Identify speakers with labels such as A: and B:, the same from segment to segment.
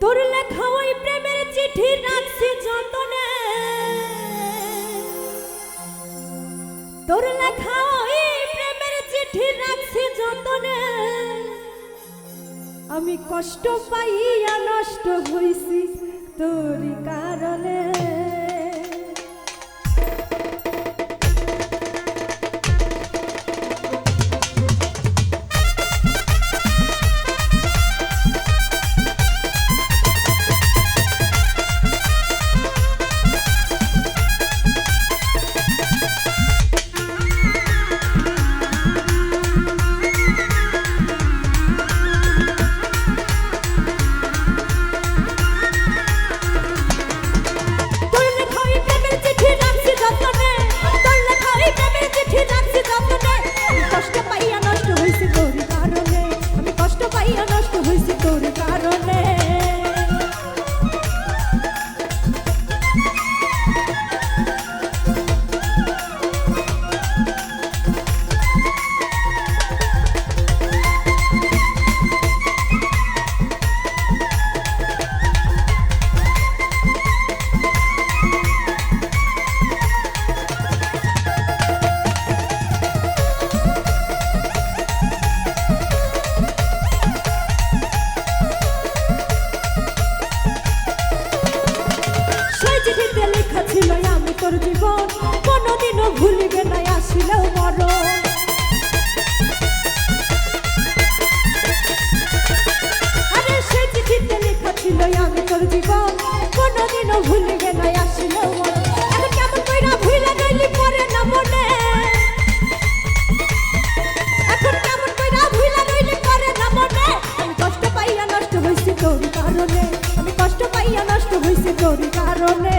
A: তোর লেখা ওই প্রেমের চিঠি রাখছি যতনে, তোর লেখা ওই প্রেমের চিঠি রাখছি যতনে। আমি কষ্ট পাইয়া নষ্ট হইছি তোর কারণে। তোর জীবন কোনদিনও ভুলিবে না, আসিলেও মরণ। আরে সেই চিঠিতে লেখা ছিল আমি তোর জীবন কোনদিনও ভুলিবে না, আসিলেও মরণ। এখন কেমন কইরা ভুইলা গেলি পরে না মনে, এখন কেমন কইরা ভুইলা গেলি পরে না মনে। আমি কষ্ট পাইয়া নষ্ট হইছি তোর কারণে, আমি কষ্ট পাইয়া নষ্ট হইছি তোর কারণে।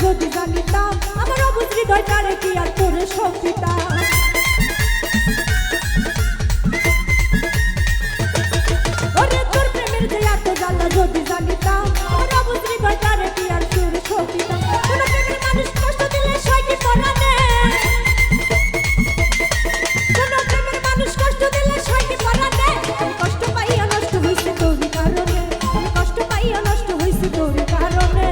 A: যদি জানিতাম আমার অবুঝ হৃদয়টারে কি আর তোরে সপিতাম। ওরে তোর প্রেমের যে এত জ্বালা যদি জানিতাম আমার অবুঝ হৃদয়টারে কি আর তোরে সপিতাম। কোন প্রেমের মানুষ কষ্ট দিলে সয় কি পরানে, কোন প্রেমের মানুষ কষ্ট দিলে সয় কি পরানে। আমি কষ্ট পাইয়া নষ্ট হইছে তোর কারণে, আমি কষ্ট পাইয়া নষ্ট হইছে তোর কারণে।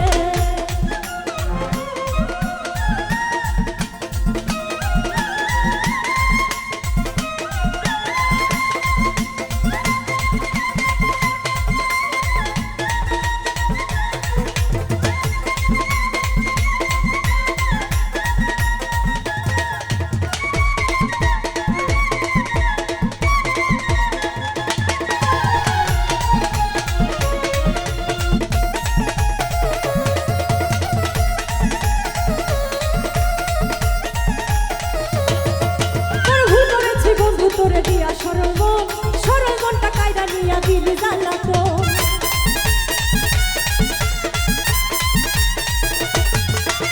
A: তোরে দিয়া সরল মন, সরল মনটা কায়দা নিয়া দিলি জ্বালাতো।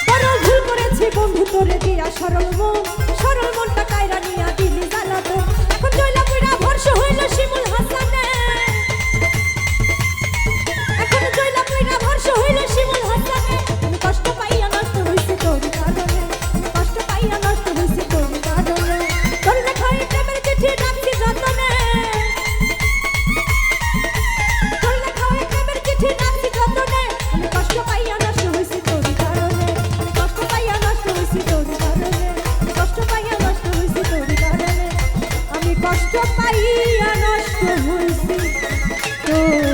A: বড় ভুল করেছি বন্ধু তোরে দিয়া সরল মন, সরল মনটা কায়দা নিয়া দিলি জ্বালাতো। এখন জয়লা পুরা ভরসা হইল শিমুল হাসানে, এখন জয়লা পুরা ভরসা হইল শিমুল হাসানে। আমি কষ্ট পাইয়া নষ্ট হইছি তোর কারণে, আমি কষ্ট পাইয়া নষ্ট হইছি তোর কারণে। তোর লেখা এই প্রেমের চিঠি রাখছি যতনে, তোর লেখা এই প্রেমের চিঠি রাখছি যতনে। আমি কষ্ট পাইয়া নষ্ট হইছি তোর কারণে, আমি কষ্ট পাইয়া নষ্ট হইছি তোর কারণে, আমি কষ্ট পাইয়া নষ্ট হইছি তোর কারণে, আমি কষ্ট পাইয়া নষ্ট হইছি তোর